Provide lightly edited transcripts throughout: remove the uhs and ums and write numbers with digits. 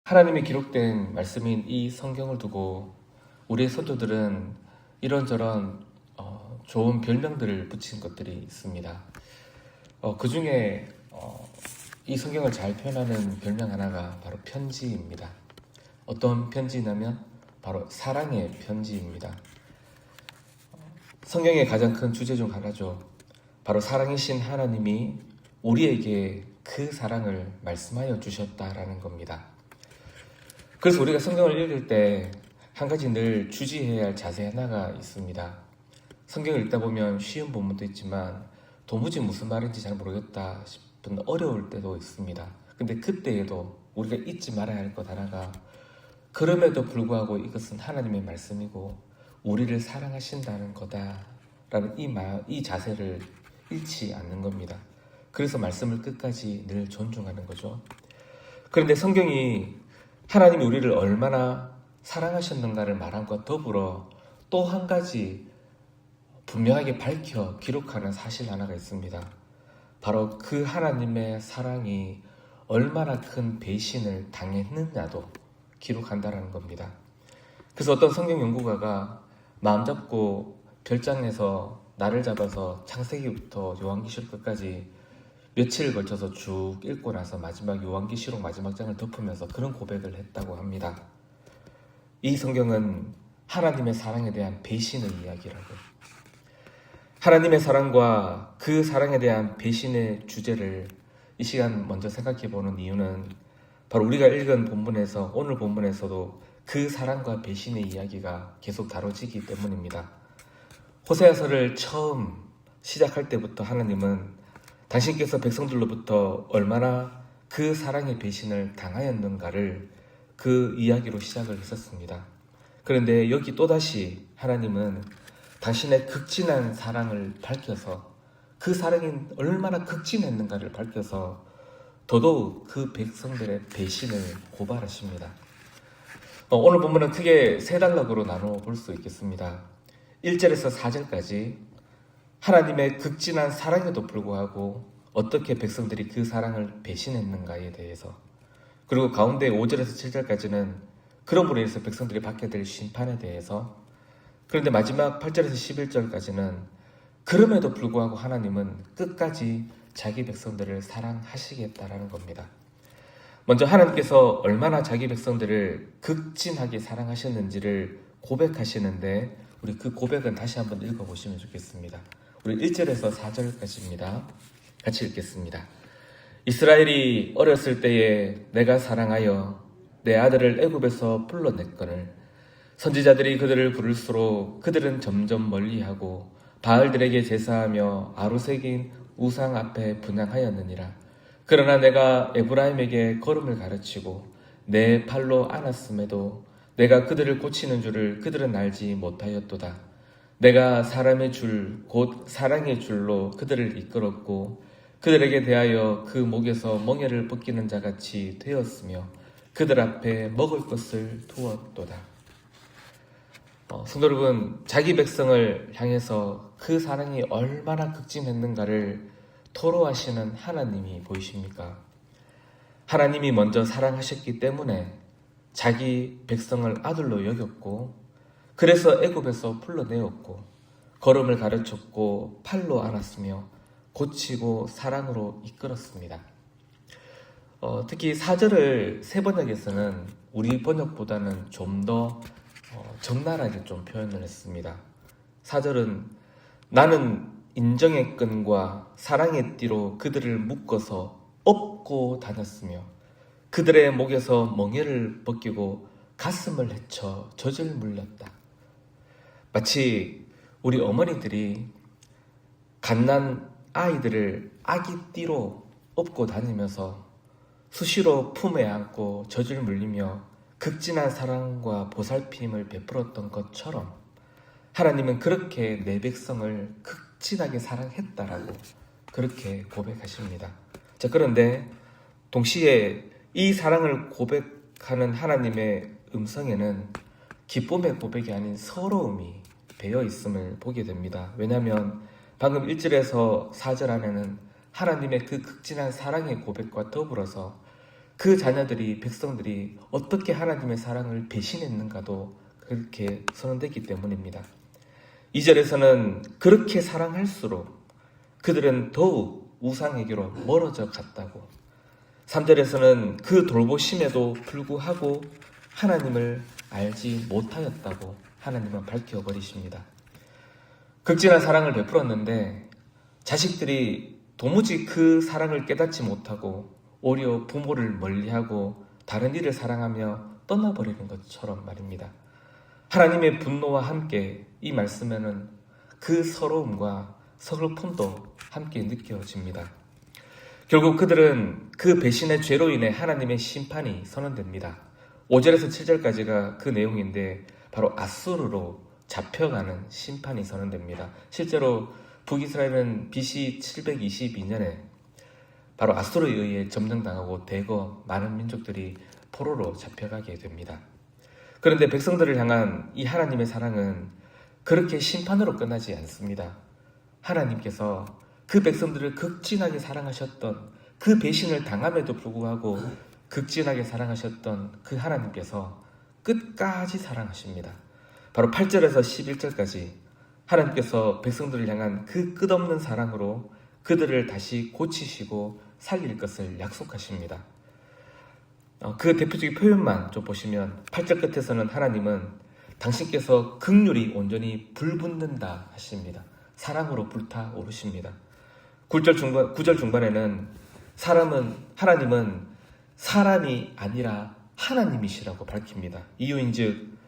하나님이 기록된 말씀인 이 성경을 두고 우리의 선조들은 이런저런 좋은 별명들을 붙인 것들이 있습니다. 그 중에 이 성경을 잘 표현하는 별명 하나가 바로 편지입니다. 어떤 편지냐면 바로 사랑의 편지입니다. 성경의 가장 큰 주제 중 하나죠. 바로 사랑이신 하나님이 우리에게 그 사랑을 말씀하여 주셨다라는 겁니다. 그래서 우리가 성경을 읽을 때 한 가지 늘 주의해야 할 자세 하나가 있습니다. 성경을 읽다 보면 쉬운 본문도 있지만 도무지 무슨 말인지 잘 모르겠다 싶은 어려울 때도 있습니다. 근데 그때에도 우리가 잊지 말아야 할 것 하나가 그럼에도 불구하고 이것은 하나님의 말씀이고 우리를 사랑하신다는 거다라는 이 자세를 잃지 않는 겁니다. 그래서 말씀을 끝까지 늘 존중하는 거죠. 그런데 성경이 하나님이 우리를 얼마나 사랑하셨는가를 말한 것과 더불어 또 한 가지 분명하게 밝혀 기록하는 사실 하나가 있습니다. 바로 그 하나님의 사랑이 얼마나 큰 배신을 당했느냐도 기록한다는 겁니다. 그래서 어떤 성경 연구가가 마음 잡고 별장에서 날을 잡아서 창세기부터 요한계시록까지 며칠을 걸쳐서 쭉 읽고 나서 마지막 요한계시록 마지막 장을 덮으면서 그런 고백을 했다고 합니다. 이 성경은 하나님의 사랑에 대한 배신의 이야기라고. 하나님의 사랑과 그 사랑에 대한 배신의 주제를 이 시간 먼저 생각해 보는 이유는 바로 우리가 읽은 본문에서 오늘 본문에서도 그 사랑과 배신의 이야기가 계속 다뤄지기 때문입니다. 호세아서를 처음 시작할 때부터 하나님은 당신께서 백성들로부터 얼마나 그 사랑의 배신을 당하였는가를 그 이야기로 시작을 했었습니다. 그런데 여기 또다시 하나님은 당신의 극진한 사랑을 밝혀서 그 사랑이 얼마나 극진했는가를 밝혀서 더더욱 그 백성들의 배신을 고발하십니다. 오늘 본문은 크게 세 단락으로 나누어 볼 수 있겠습니다. 1절에서 4절까지 하나님의 극진한 사랑에도 불구하고 어떻게 백성들이 그 사랑을 배신했는가에 대해서, 그리고 가운데 5절에서 7절까지는 그럼으로 인해서 백성들이 받게 될 심판에 대해서, 그런데 마지막 8절에서 11절까지는 그럼에도 불구하고 하나님은 끝까지 자기 백성들을 사랑하시겠다라는 겁니다. 먼저 하나님께서 얼마나 자기 백성들을 극진하게 사랑하셨는지를 고백하시는데 우리 그 고백은 다시 한번 읽어보시면 좋겠습니다. 우리 1절에서 4절까지입니다. 같이 읽겠습니다. 이스라엘이 어렸을 때에 내가 사랑하여 내 아들을 애굽에서 불러냈거늘 선지자들이 그들을 부를수록 그들은 점점 멀리하고 바알들에게 제사하며 아루색인 우상 앞에 분향하였느니라. 그러나 내가 에브라임에게 걸음을 가르치고 내 팔로 안았음에도 내가 그들을 고치는 줄을 그들은 알지 못하였도다. 내가 사람의 줄 곧 사랑의 줄로 그들을 이끌었고 그들에게 대하여 그 목에서 멍에를 벗기는 자같이 되었으며 그들 앞에 먹을 것을 두었도다. 성도 여러분, 자기 백성을 향해서 그 사랑이 얼마나 극진했는가를 토로하시는 하나님이 보이십니까? 하나님이 먼저 사랑하셨기 때문에 자기 백성을 아들로 여겼고 그래서 애굽에서 불러내었고 걸음을 가르쳤고 팔로 안았으며 고치고 사랑으로 이끌었습니다. 특히 4절을 새 번역에서는 우리 번역보다는 좀 더 적나라하게 좀 표현을 했습니다. 4절은 나는 인정의 끈과 사랑의 띠로 그들을 묶어서 업고 다녔으며 그들의 목에서 멍에를 벗기고 가슴을 헤쳐 젖을 물렸다. 마치 우리 어머니들이 갓난 아이들을 아기띠로 업고 다니면서 수시로 품에 안고 젖을 물리며 극진한 사랑과 보살핌을 베풀었던 것처럼 하나님은 그렇게 내 백성을 극진하게 사랑했다라고 그렇게 고백하십니다. 자, 그런데 동시에 이 사랑을 고백하는 하나님의 음성에는 기쁨의 고백이 아닌 서러움이 배어 있음을 보게 됩니다. 왜냐하면 방금 1절에서 4절 안에는 하나님의 그 극진한 사랑의 고백과 더불어서 그 자녀들이, 백성들이 어떻게 하나님의 사랑을 배신했는가도 그렇게 선언됐기 때문입니다. 2절에서는 그렇게 사랑할수록 그들은 더욱 우상에게로 멀어져 갔다고, 3절에서는 그 돌보심에도 불구하고 하나님을 알지 못하였다고 하나님은 밝혀버리십니다. 극진한 사랑을 베풀었는데 자식들이 도무지 그 사랑을 깨닫지 못하고 오히려 부모를 멀리하고 다른 이를 사랑하며 떠나버리는 것처럼 말입니다. 하나님의 분노와 함께 이 말씀에는 그 서러움과 서글픔도 함께 느껴집니다. 결국 그들은 그 배신의 죄로 인해 하나님의 심판이 선언됩니다. 5절에서 7절까지가 그 내용인데 바로 아수르로 잡혀가는 심판이 선언됩니다. 실제로 북이스라엘은 BC 722년에 바로 아수르에 의해 점령당하고 대거 많은 민족들이 포로로 잡혀가게 됩니다. 그런데 백성들을 향한 이 하나님의 사랑은 그렇게 심판으로 끝나지 않습니다. 하나님께서 그 백성들을 극진하게 사랑하셨던, 그 배신을 당함에도 불구하고 극진하게 사랑하셨던 그 하나님께서 끝까지 사랑하십니다. 바로 8절에서 11절까지 하나님께서 백성들을 향한 그 끝없는 사랑으로 그들을 다시 고치시고 살릴 것을 약속하십니다. 그 대표적인 표현만 좀 보시면 8절 끝에서는 하나님은 당신께서 긍휼이 온전히 불붙는다 하십니다. 사랑으로 불타오르십니다. 9절 중반에는 하나님은 사람이 아니라 하나님이시라고 밝힙니다. 이유인즉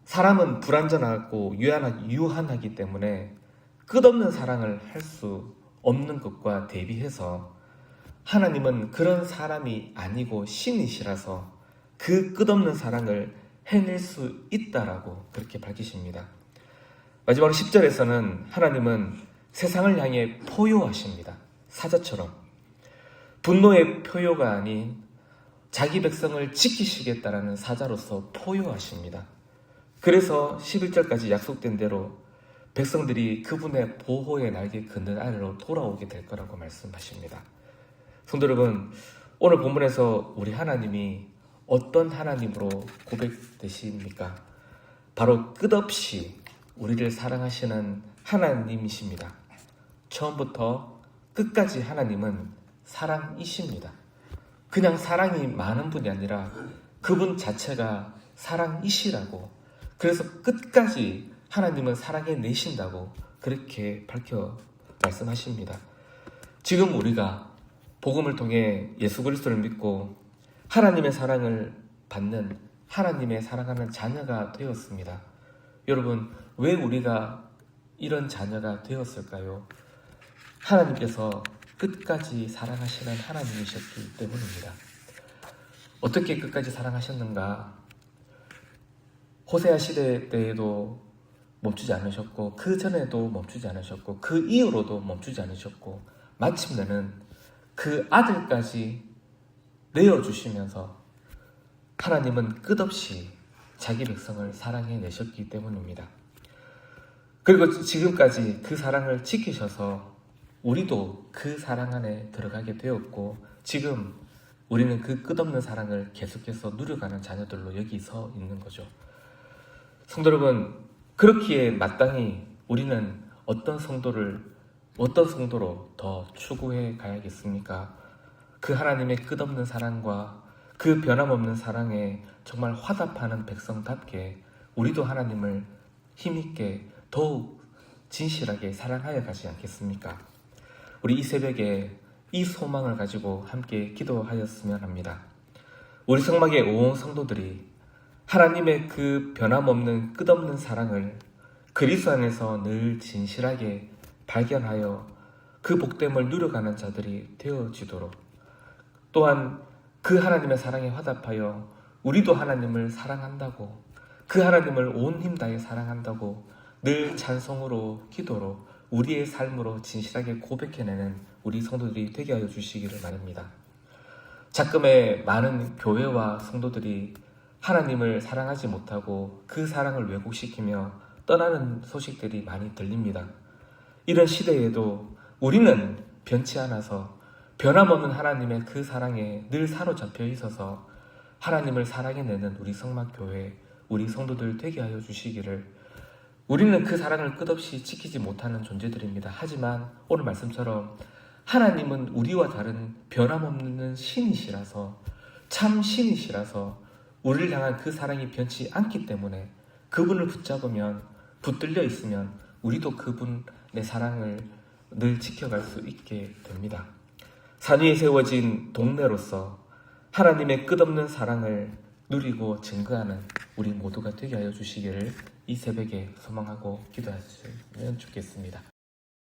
사람은 불완전하고 유한하기 때문에 끝없는 사랑을 할 수 없는 것과 대비해서 하나님은 그런 사람이 아니고 신이시라서 그 끝없는 사랑을 해낼 수 있다라고 그렇게 밝히십니다. 마지막으로 10절에서는 하나님은 세상을 향해 포효하십니다. 사자처럼 분노의 표효가 아닌 자기 백성을 지키시겠다라는 사자로서 포효하십니다. 그래서 11절까지 약속된 대로 백성들이 그분의 보호의 날개 그늘 아래로 돌아오게 될 거라고 말씀하십니다. 성도 여러분, 오늘 본문에서 우리 하나님이 어떤 하나님으로 고백되십니까? 바로 끝없이 우리를 사랑하시는 하나님이십니다. 처음부터 끝까지 하나님은 사랑이십니다. 그냥 사랑이 많은 분이 아니라 그분 자체가 사랑이시라고, 그래서 끝까지 하나님은 사랑해 내신다고 그렇게 밝혀 말씀하십니다. 지금 우리가 복음을 통해 예수 그리스도를 믿고 하나님의 사랑을 받는, 하나님의 사랑하는 자녀가 되었습니다. 여러분, 왜 우리가 이런 자녀가 되었을까요? 하나님께서 끝까지 사랑하시는 하나님이셨기 때문입니다. 어떻게 끝까지 사랑하셨는가? 호세아 시대 때에도 멈추지 않으셨고, 그 전에도 멈추지 않으셨고, 그 이후로도 멈추지 않으셨고, 마침내는 그 아들까지 내어주시면서 하나님은 끝없이 자기 백성을 사랑해 내셨기 때문입니다. 그리고 지금까지 그 사랑을 지키셔서 우리도 그 사랑 안에 들어가게 되었고, 지금 우리는 그 끝없는 사랑을 계속해서 누려가는 자녀들로 여기 서 있는 거죠. 성도 여러분, 그렇기에 마땅히 우리는 어떤 성도로 더 추구해 가야겠습니까? 그 하나님의 끝없는 사랑과 그 변함없는 사랑에 정말 화답하는 백성답게 우리도 하나님을 힘있게 더욱 진실하게 사랑하여 가지 않겠습니까? 우리 이 새벽에 이 소망을 가지고 함께 기도하였으면 합니다. 우리 성막의 온 성도들이 하나님의 그 변함없는 끝없는 사랑을 그리스도 안에서 늘 진실하게 발견하여 그 복됨을 누려가는 자들이 되어지도록, 또한 그 하나님의 사랑에 화답하여 우리도 하나님을 사랑한다고, 그 하나님을 온 힘 다해 사랑한다고 늘 찬송으로, 기도로, 우리의 삶으로 진실하게 고백해내는 우리 성도들이 되게 하여 주시기를 바랍니다. 작금의 많은 교회와 성도들이 하나님을 사랑하지 못하고 그 사랑을 왜곡시키며 떠나는 소식들이 많이 들립니다. 이런 시대에도 우리는 변치 않아서 변함없는 하나님의 그 사랑에 늘 사로잡혀 있어서 하나님을 사랑해내는 우리 성막교회, 우리 성도들 되게 하여 주시기를. 우리는 그 사랑을 끝없이 지키지 못하는 존재들입니다. 하지만 오늘 말씀처럼 하나님은 우리와 다른 변함없는 신이시라서, 참 신이시라서 우리를 향한 그 사랑이 변치 않기 때문에 그분을 붙잡으면, 붙들려 있으면 우리도 그분의 사랑을 늘 지켜갈 수 있게 됩니다. 산 위에 세워진 동네로서 하나님의 끝없는 사랑을 누리고 증거하는 우리 모두가 되게 하여 주시기를 이 새벽에 소망하고 기도하시면 좋겠습니다.